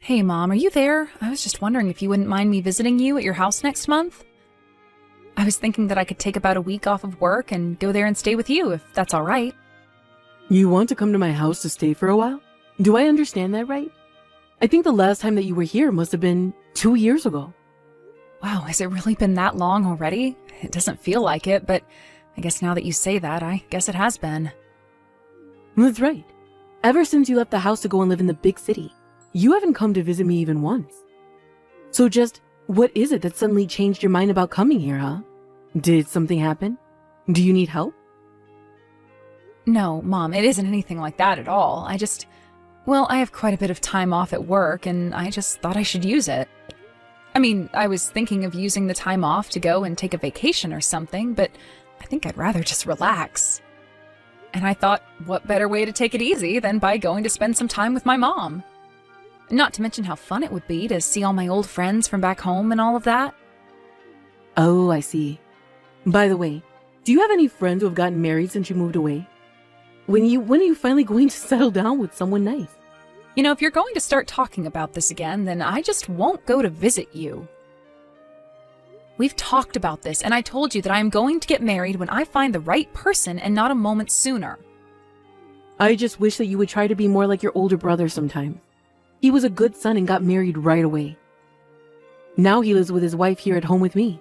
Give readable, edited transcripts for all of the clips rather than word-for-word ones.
Hey, Mom, are you there? I was just wondering if you wouldn't mind me visiting you at your house next month. I was thinking that I could take about a week off of work and go there and stay with you, if that's all right. You want to come to my house to stay for a while? Do I understand that right? I think the last time that you were here must have been 2 years ago. Wow, has it really been that long already? It doesn't feel like it, but I guess now that you say that, I guess it has been. That's right. Ever since you left the house to go and live in the big city, you haven't come to visit me even once. So just, what is it that suddenly changed your mind about coming here, huh? Did something happen? Do you need help? No, Mom, it isn't anything like that at all. I have quite a bit of time off at work, and I just thought I should use it. I mean, I was thinking of using the time off to go and take a vacation or something, but I think I'd rather just relax. And I thought, what better way to take it easy than by going to spend some time with my mom? Not to mention how fun it would be to see all my old friends from back home and all of that. Oh, I see. By the way, do you have any friends who have gotten married since you moved away? When are you finally going to settle down with someone nice? You know, if you're going to start talking about this again, then I just won't go to visit you. We've talked about this, and I told you that I am going to get married when I find the right person and not a moment sooner. I just wish that you would try to be more like your older brother sometimes. He was a good son and got married right away. Now he lives with his wife here at home with me.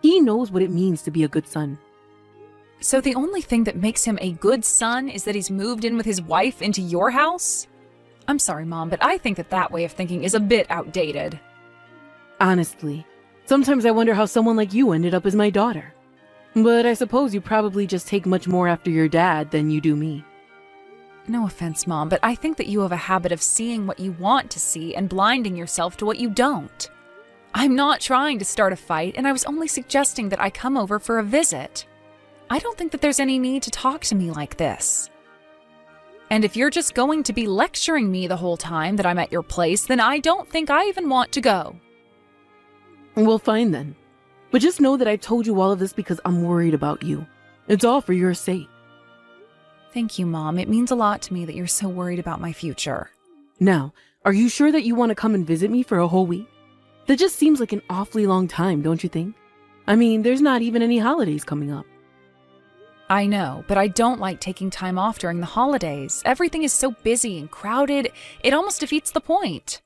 He knows what it means to be a good son. So the only thing that makes him a good son is that he's moved in with his wife into your house? I'm sorry, Mom, but I think that way of thinking is a bit outdated. Honestly, sometimes I wonder how someone like you ended up as my daughter. But I suppose you probably just take much more after your dad than you do me. No offense, Mom, but I think that you have a habit of seeing what you want to see and blinding yourself to what you don't. I'm not trying to start a fight, and I was only suggesting that I come over for a visit. I don't think that there's any need to talk to me like this. And if you're just going to be lecturing me the whole time that I'm at your place, then I don't think I even want to go. Well, fine then. But just know that I told you all of this because I'm worried about you. It's all for your sake. Thank you, Mom. It means a lot to me that you're so worried about my future. Now, are you sure that you want to come and visit me for a whole week? That just seems like an awfully long time, don't you think? I mean, there's not even any holidays coming up. I know, but I don't like taking time off during the holidays. Everything is so busy and crowded, it almost defeats the point.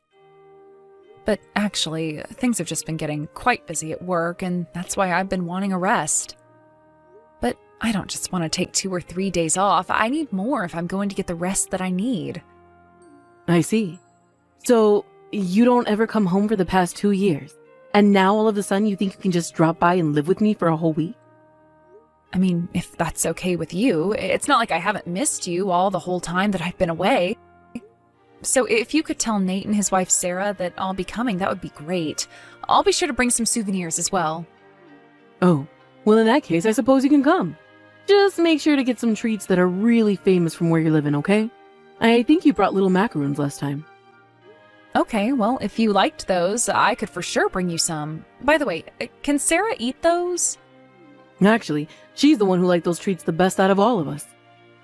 But actually, things have just been getting quite busy at work, and that's why I've been wanting a rest. But I don't just want to take 2 or 3 days off. I need more if I'm going to get the rest that I need. I see. So, you don't ever come home for the past 2 years, and now all of a sudden you think you can just drop by and live with me for a whole week? I mean, if that's okay with you, it's not like I haven't missed you all the whole time that I've been away. So if you could tell Nate and his wife Sarah that I'll be coming, that would be great. I'll be sure to bring some souvenirs as well. Oh, well in that case, I suppose you can come. Just make sure to get some treats that are really famous from where you're living, okay? I think you brought little macaroons last time. Okay, well, if you liked those, I could for sure bring you some. By the way, can Sarah eat those? Actually, she's the one who liked those treats the best out of all of us.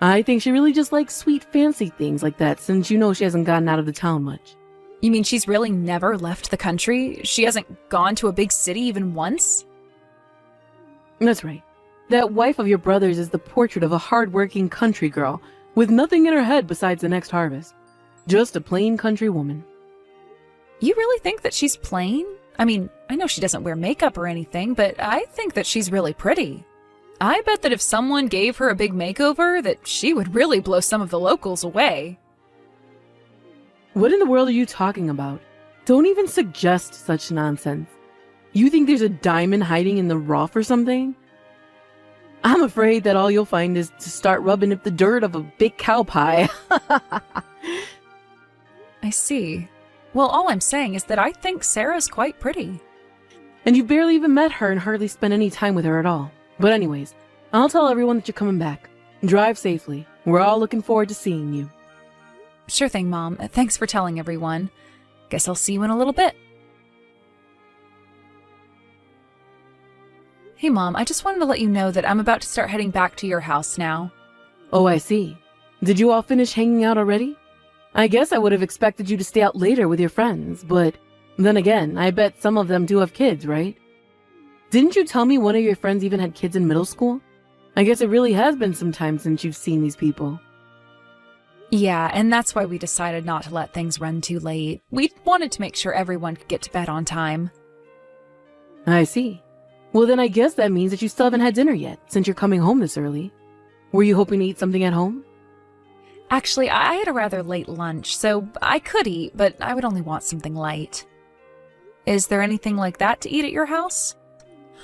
I think she really just likes sweet, fancy things like that since you know she hasn't gotten out of the town much. You mean she's really never left the country? She hasn't gone to a big city even once? That's right. That wife of your brother's is the portrait of a hard-working country girl with nothing in her head besides the next harvest. Just a plain country woman. You really think that she's plain? I mean, I know she doesn't wear makeup or anything, but I think that she's really pretty. I bet that if someone gave her a big makeover, that she would really blow some of the locals away. What in the world are you talking about? Don't even suggest such nonsense. You think there's a diamond hiding in the rough or something? I'm afraid that all you'll find is to start rubbing up the dirt of a big cow pie. I see. Well, all I'm saying is that I think Sarah's quite pretty. And you barely even met her and hardly spent any time with her at all. But anyways, I'll tell everyone that you're coming back. Drive safely. We're all looking forward to seeing you. Sure thing, Mom. Thanks for telling everyone. Guess I'll see you in a little bit. Hey, Mom, I just wanted to let you know that I'm about to start heading back to your house now. Oh, I see. Did you all finish hanging out already? I guess I would have expected you to stay out later with your friends, but then again, I bet some of them do have kids, right? Didn't you tell me one of your friends even had kids in middle school? I guess it really has been some time since you've seen these people. Yeah, and that's why we decided not to let things run too late. We wanted to make sure everyone could get to bed on time. I see. Well, then I guess that means that you still haven't had dinner yet, since you're coming home this early. Were you hoping to eat something at home? Actually, I had a rather late lunch, so I could eat, but I would only want something light. Is there anything like that to eat at your house?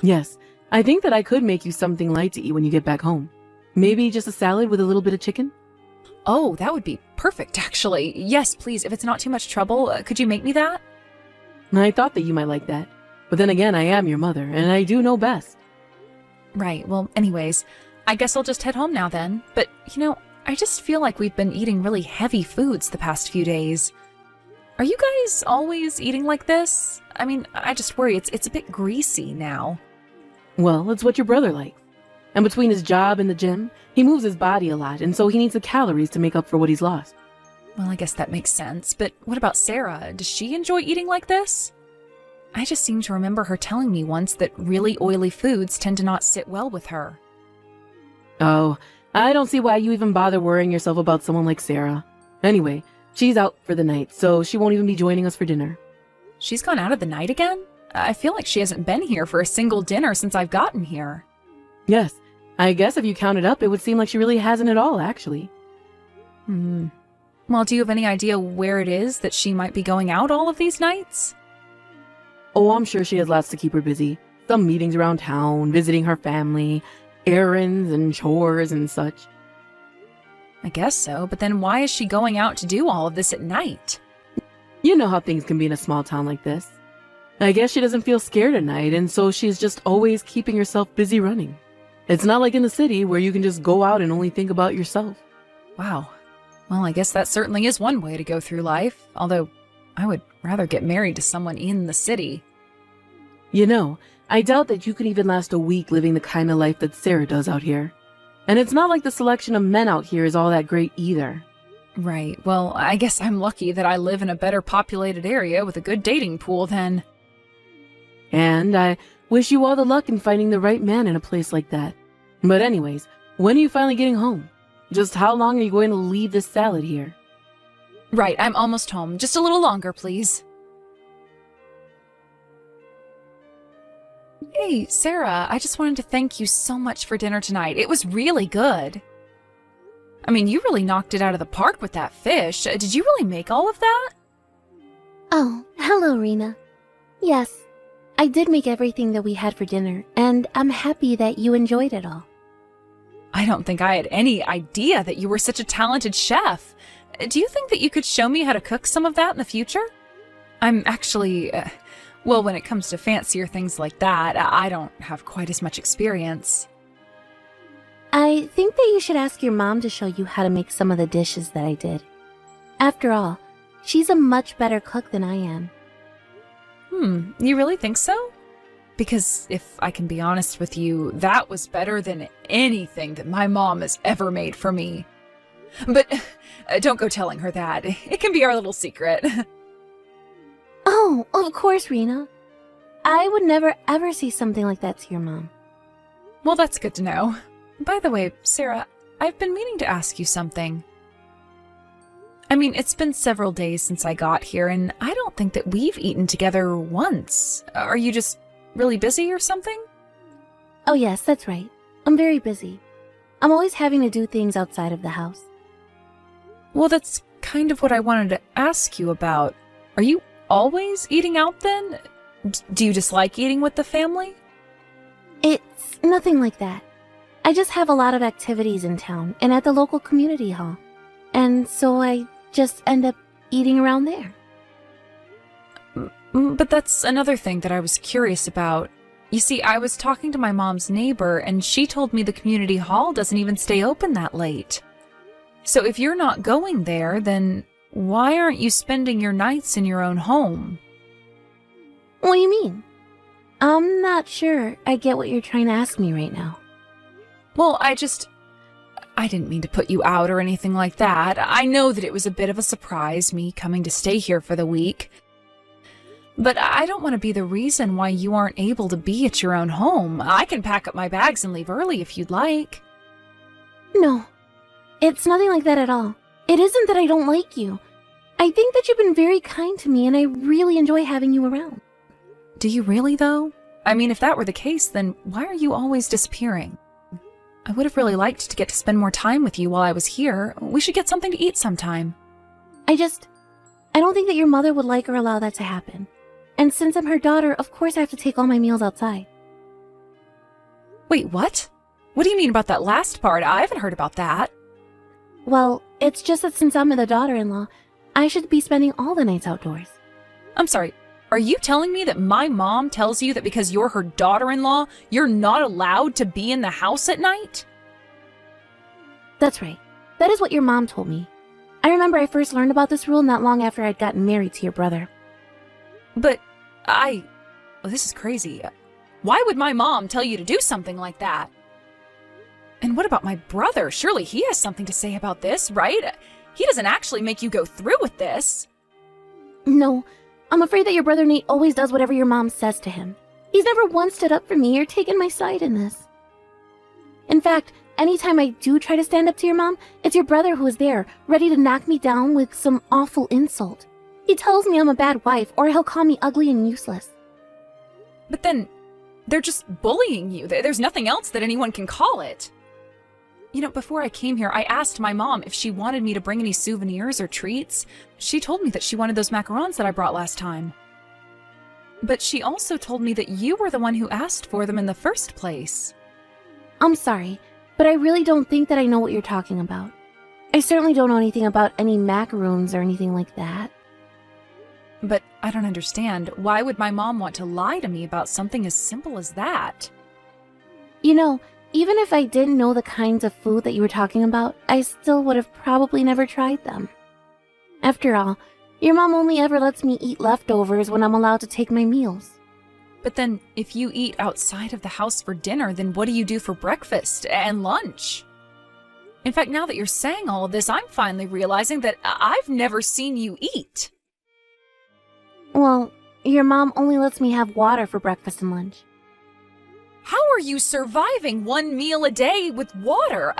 Yes, I think that I could make you something light to eat when you get back home. Maybe just a salad with a little bit of chicken? Oh, that would be perfect, actually. Yes, please, if it's not too much trouble, could you make me that? I thought that you might like that. But then again, I am your mother, and I do know best. Right, well, anyways, I guess I'll just head home now then. But, I just feel like we've been eating really heavy foods the past few days. Are you guys always eating like this? I mean, I just worry it's a bit greasy now. Well, it's what your brother likes. And between his job and the gym, he moves his body a lot, and so he needs the calories to make up for what he's lost. Well, I guess that makes sense. But what about Sarah? Does she enjoy eating like this? I just seem to remember her telling me once that really oily foods tend to not sit well with her. Oh, I don't see why you even bother worrying yourself about someone like Sarah. Anyway, she's out for the night, so she won't even be joining us for dinner. She's gone out of the night again? I feel like she hasn't been here for a single dinner since I've gotten here. Yes, I guess if you count it up, it would seem like she really hasn't at all, actually. Well, do you have any idea where it is that she might be going out all of these nights? Oh, I'm sure she has lots to keep her busy. Some meetings around town, visiting her family, errands and chores and such. I guess so, but then why is she going out to do all of this at night? You know how things can be in a small town like this. I guess she doesn't feel scared at night, and so she's just always keeping herself busy running. It's not like in the city where you can just go out and only think about yourself. Wow. Well, I guess that certainly is one way to go through life, although I would rather get married to someone in the city. You know, I doubt that you could even last a week living the kind of life that Sarah does out here. And it's not like the selection of men out here is all that great either. Right. Well, I guess I'm lucky that I live in a better populated area with a good dating pool then. And I wish you all the luck in finding the right man in a place like that. But anyways, when are you finally getting home? Just how long are you going to leave this salad here? Right, I'm almost home. Just a little longer, please. Hey, Sarah, I just wanted to thank you so much for dinner tonight. It was really good. I mean, you really knocked it out of the park with that fish. Did you really make all of that? Oh, hello, Rena. Yes, I did make everything that we had for dinner, and I'm happy that you enjoyed it all. I don't think I had any idea that you were such a talented chef. Do you think that you could show me how to cook some of that in the future? I'm actually, well, when it comes to fancier things like that, I don't have quite as much experience. I think that you should ask your mom to show you how to make some of the dishes that I did. After all, she's a much better cook than I am. You really think so? Because if I can be honest with you, that was better than anything that my mom has ever made for me. But don't go telling her that. It can be our little secret. Oh, of course, Rena. I would never ever say something like that to your mom. Well, that's good to know. By the way, Sarah, I've been meaning to ask you something. I mean, it's been several days since I got here, and I don't think that we've eaten together once. Are you just really busy or something? Oh yes, that's right. I'm very busy. I'm always having to do things outside of the house. Well, that's kind of what I wanted to ask you about. Are you always eating out then? Do you dislike eating with the family? It's nothing like that. I just have a lot of activities in town and at the local community hall. And so I just end up eating around there. But that's another thing that I was curious about. You see, I was talking to my mom's neighbor, and she told me the community hall doesn't even stay open that late. So if you're not going there, then why aren't you spending your nights in your own home? What do you mean? I'm not sure I get what you're trying to ask me right now. Well, I didn't mean to put you out or anything like that. I know that it was a bit of a surprise, me coming to stay here for the week. But I don't want to be the reason why you aren't able to be at your own home. I can pack up my bags and leave early if you'd like. No, it's nothing like that at all. It isn't that I don't like you. I think that you've been very kind to me, and I really enjoy having you around. Do you really, though? I mean, if that were the case, then why are you always disappearing? I would have really liked to get to spend more time with you while I was here. We should get something to eat sometime. I don't think that your mother would like or allow that to happen. And since I'm her daughter, of course I have to take all my meals outside. Wait, what? What do you mean about that last part? I haven't heard about that. Well, it's just that since I'm the daughter-in-law, I should be spending all the nights outdoors. I'm sorry, are you telling me that my mom tells you that because you're her daughter-in-law, you're not allowed to be in the house at night? That's right. That is what your mom told me. I remember I first learned about this rule not long after I'd gotten married to your brother. But this is crazy. Why would my mom tell you to do something like that? And what about my brother? Surely he has something to say about this, right? He doesn't actually make you go through with this. No, I'm afraid that your brother Nate always does whatever your mom says to him. He's never once stood up for me or taken my side in this. In fact, anytime I do try to stand up to your mom, it's your brother who is there, ready to knock me down with some awful insult. He tells me I'm a bad wife, or he'll call me ugly and useless. But then, they're just bullying you. There's nothing else that anyone can call it. You know, before I came here, I asked my mom if she wanted me to bring any souvenirs or treats. She told me that she wanted those macarons that I brought last time. But she also told me that you were the one who asked for them in the first place. I'm sorry, but I really don't think that I know what you're talking about. I certainly don't know anything about any macaroons or anything like that. But I don't understand. Why would my mom want to lie to me about something as simple as that? You know, even if I didn't know the kinds of food that you were talking about, I still would have probably never tried them. After all, your mom only ever lets me eat leftovers when I'm allowed to take my meals. But then, if you eat outside of the house for dinner, then what do you do for breakfast and lunch? In fact, now that you're saying all of this, I'm finally realizing that I've never seen you eat. Well, your mom only lets me have water for breakfast and lunch. How are you surviving one meal a day with water?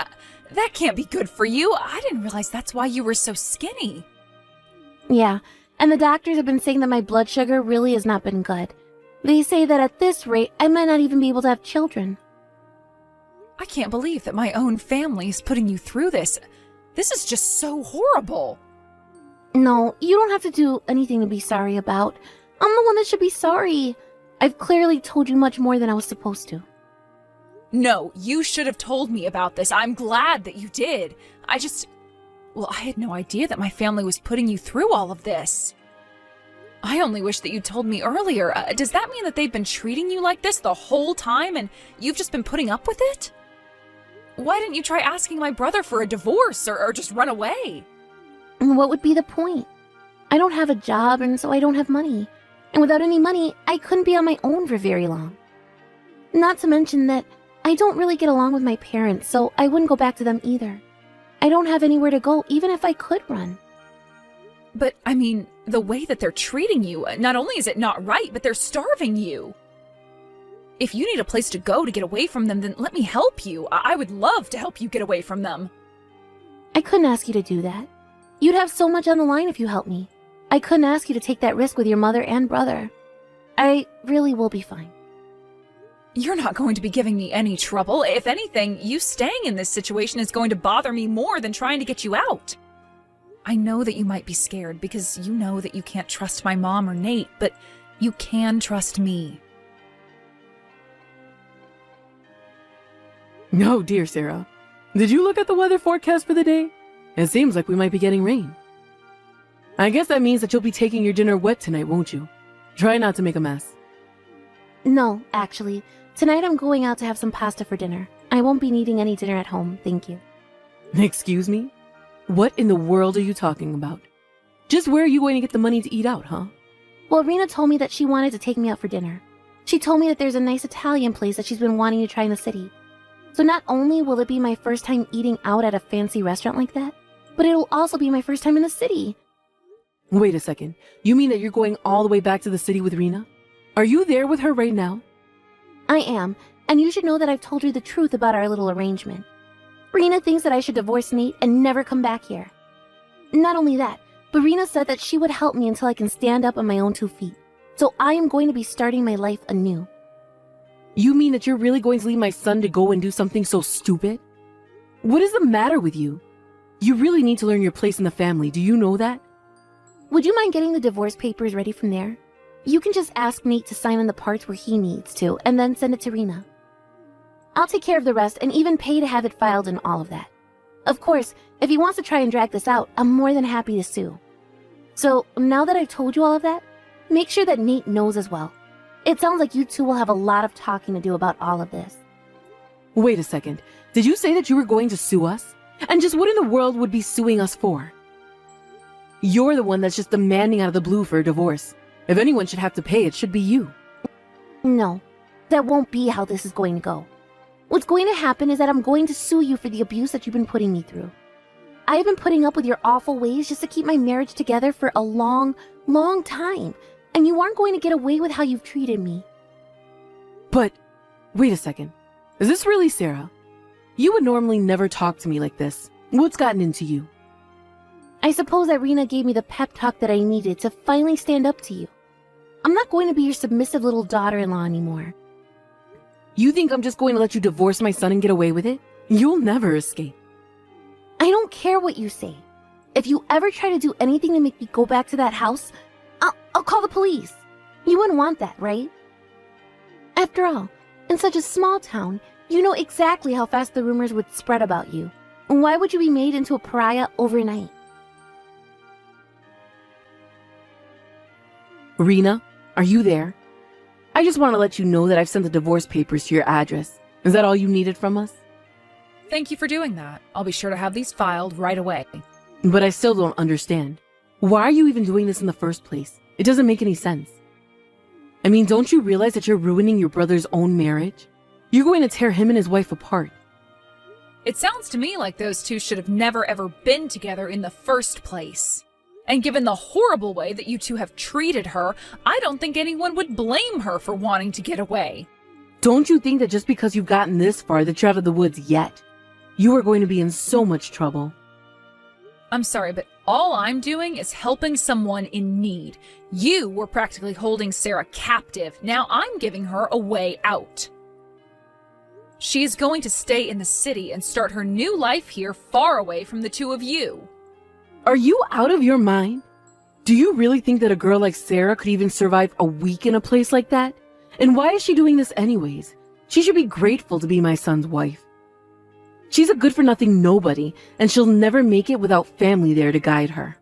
That can't be good for you. I didn't realize that's why you were so skinny. Yeah, and the doctors have been saying that my blood sugar really has not been good. They say that at this rate, I might not even be able to have children. I can't believe that my own family is putting you through this. This is just so horrible. No, you don't have to do anything to be sorry about. I'm the one that should be sorry. I've clearly told you much more than I was supposed to. No, you should have told me about this. I'm glad that you did. I had no idea that my family was putting you through all of this. I only wish that you told me earlier. Does that mean that they've been treating you like this the whole time and you've just been putting up with it? Why didn't you try asking my brother for a divorce or just run away? What would be the point? I don't have a job, and so I don't have money. And without any money, I couldn't be on my own for very long. Not to mention that I don't really get along with my parents, so I wouldn't go back to them either. I don't have anywhere to go, even if I could run. But, I mean, the way that they're treating you, not only is it not right, but they're starving you. If you need a place to go to get away from them, then let me help you. I would love to help you get away from them. I couldn't ask you to do that. You'd have so much on the line if you helped me. I couldn't ask you to take that risk with your mother and brother. I really will be fine. You're not going to be giving me any trouble. If anything, you staying in this situation is going to bother me more than trying to get you out. I know that you might be scared because you know that you can't trust my mom or Nate, but you can trust me. No, dear Sarah. Did you look at the weather forecast for the day? It seems like we might be getting rain. I guess that means that you'll be taking your dinner wet tonight, won't you? Try not to make a mess. No, actually. Tonight I'm going out to have some pasta for dinner. I won't be needing any dinner at home, thank you. Excuse me? What in the world are you talking about? Just where are you going to get the money to eat out, huh? Well, Rena told me that she wanted to take me out for dinner. She told me that there's a nice Italian place that she's been wanting to try in the city. So not only will it be my first time eating out at a fancy restaurant like that, but it'll also be my first time in the city. Wait a second. You mean that you're going all the way back to the city with Rena? Are you there with her right now? I am, and you should know that I've told her the truth about our little arrangement. Rena thinks that I should divorce Nate and never come back here. Not only that, but Rena said that she would help me until I can stand up on my own 2 feet. So I am going to be starting my life anew. You mean that you're really going to leave my son to go and do something so stupid? What is the matter with you? You really need to learn your place in the family, do you know that? Would you mind getting the divorce papers ready from there? You can just ask Nate to sign on the parts where he needs to, and then send it to Rena. I'll take care of the rest and even pay to have it filed and all of that. Of course, if he wants to try and drag this out, I'm more than happy to sue. So, now that I've told you all of that, make sure that Nate knows as well. It sounds like you two will have a lot of talking to do about all of this. Wait a second. Did you say that you were going to sue us? And just what in the world would be suing us for? You're the one that's just demanding out of the blue for a divorce. If anyone should have to pay, it should be you. No, that won't be how this is going to go. What's going to happen is that I'm going to sue you for the abuse that you've been putting me through. I have been putting up with your awful ways just to keep my marriage together for a long, long time, and you aren't going to get away with how you've treated me. But, wait a second. Is this really Sarah? You would normally never talk to me like this. What's gotten into you? I suppose that Rena gave me the pep talk that I needed to finally stand up to you. I'm not going to be your submissive little daughter-in-law anymore. You think I'm just going to let you divorce my son and get away with it? You'll never escape. I don't care what you say. If you ever try to do anything to make me go back to that house, I'll call the police. You wouldn't want that, right? After all, in such a small town, you know exactly how fast the rumors would spread about you. Why would you be made into a pariah overnight? Rena, are you there? I just want to let you know that I've sent the divorce papers to your address. Is that all you needed from us? Thank you for doing that. I'll be sure to have these filed right away. But I still don't understand. Why are you even doing this in the first place? It doesn't make any sense. I mean, don't you realize that you're ruining your brother's own marriage? You're going to tear him and his wife apart. It sounds to me like those two should have never ever been together in the first place. And given the horrible way that you two have treated her, I don't think anyone would blame her for wanting to get away. Don't you think that just because you've gotten this far that you're out of the woods yet? You are going to be in so much trouble. I'm sorry, but all I'm doing is helping someone in need. You were practically holding Sarah captive. Now I'm giving her a way out. She is going to stay in the city and start her new life here far away from the two of you. Are you out of your mind? Do you really think that a girl like Sarah could even survive a week in a place like that? And why is she doing this anyways? She should be grateful to be my son's wife. She's a good-for-nothing nobody, and she'll never make it without family there to guide her.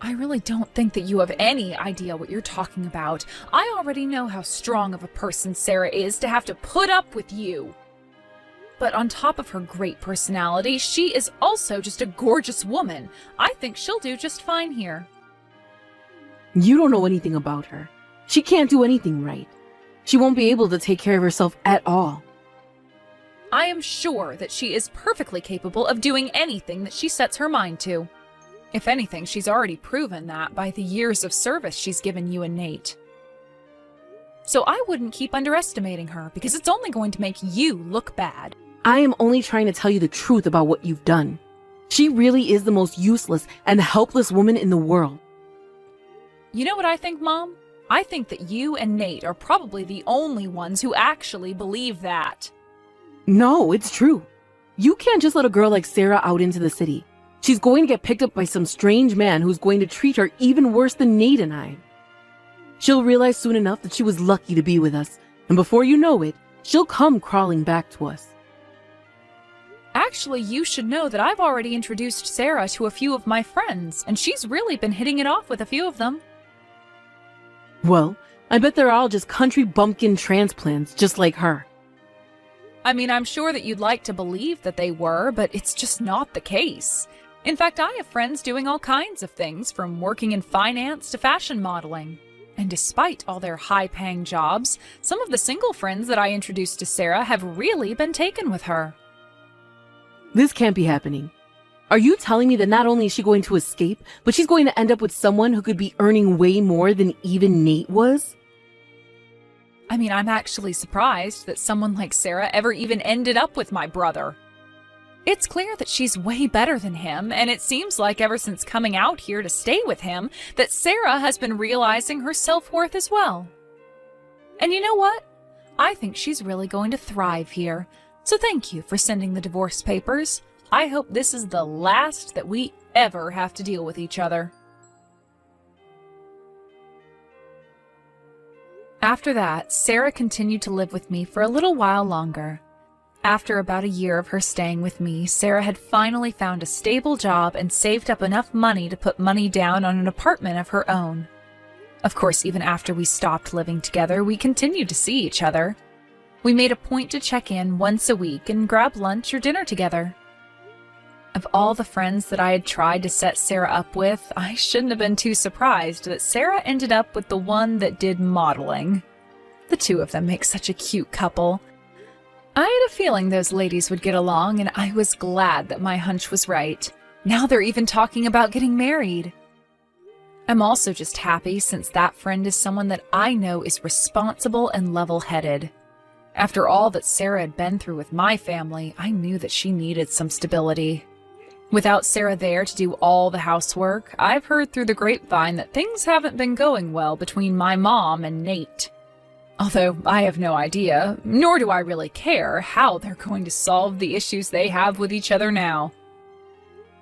I really don't think that you have any idea what you're talking about. I already know how strong of a person Sarah is to have to put up with you. But on top of her great personality, she is also just a gorgeous woman. I think she'll do just fine here. You don't know anything about her. She can't do anything right. She won't be able to take care of herself at all. I am sure that she is perfectly capable of doing anything that she sets her mind to. If anything, she's already proven that by the years of service she's given you and Nate. So I wouldn't keep underestimating her, because it's only going to make you look bad. I am only trying to tell you the truth about what you've done. She really is the most useless and helpless woman in the world. You know what I think, Mom? I think that you and Nate are probably the only ones who actually believe that. No, it's true. You can't just let a girl like Sarah out into the city. She's going to get picked up by some strange man who's going to treat her even worse than Nate and I. She'll realize soon enough that she was lucky to be with us, and before you know it, she'll come crawling back to us. Actually, you should know that I've already introduced Sarah to a few of my friends, and she's really been hitting it off with a few of them. Well, I bet they're all just country bumpkin transplants just like her. I mean, I'm sure that you'd like to believe that they were, but it's just not the case. In fact, I have friends doing all kinds of things, from working in finance to fashion modeling. And despite all their high-paying jobs, some of the single friends that I introduced to Sarah have really been taken with her. This can't be happening. Are you telling me that not only is she going to escape, but she's going to end up with someone who could be earning way more than even Nate was? I mean, I'm actually surprised that someone like Sarah ever even ended up with my brother. It's clear that she's way better than him, and it seems like ever since coming out here to stay with him, that Sarah has been realizing her self-worth as well. And you know what? I think she's really going to thrive here. So thank you for sending the divorce papers. I hope this is the last that we ever have to deal with each other. After that, Sarah continued to live with me for a little while longer. After about a year of her staying with me, Sarah had finally found a stable job and saved up enough money to put money down on an apartment of her own. Of course, even after we stopped living together, we continued to see each other. We made a point to check in once a week and grab lunch or dinner together. Of all the friends that I had tried to set Sarah up with, I shouldn't have been too surprised that Sarah ended up with the one that did modeling. The two of them make such a cute couple. I had a feeling those ladies would get along, and I was glad that my hunch was right. Now they're even talking about getting married. I'm also just happy since that friend is someone that I know is responsible and level-headed. After all that Sarah had been through with my family, I knew that she needed some stability. Without Sarah there to do all the housework, I've heard through the grapevine that things haven't been going well between my mom and Nate. Although I have no idea, nor do I really care, how they're going to solve the issues they have with each other now.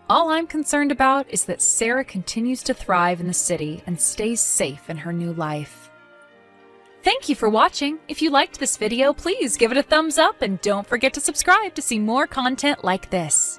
All I'm concerned about is that Sarah continues to thrive in the city and stays safe in her new life. Thank you for watching. If you liked this video, please give it a thumbs up and don't forget to subscribe to see more content like this.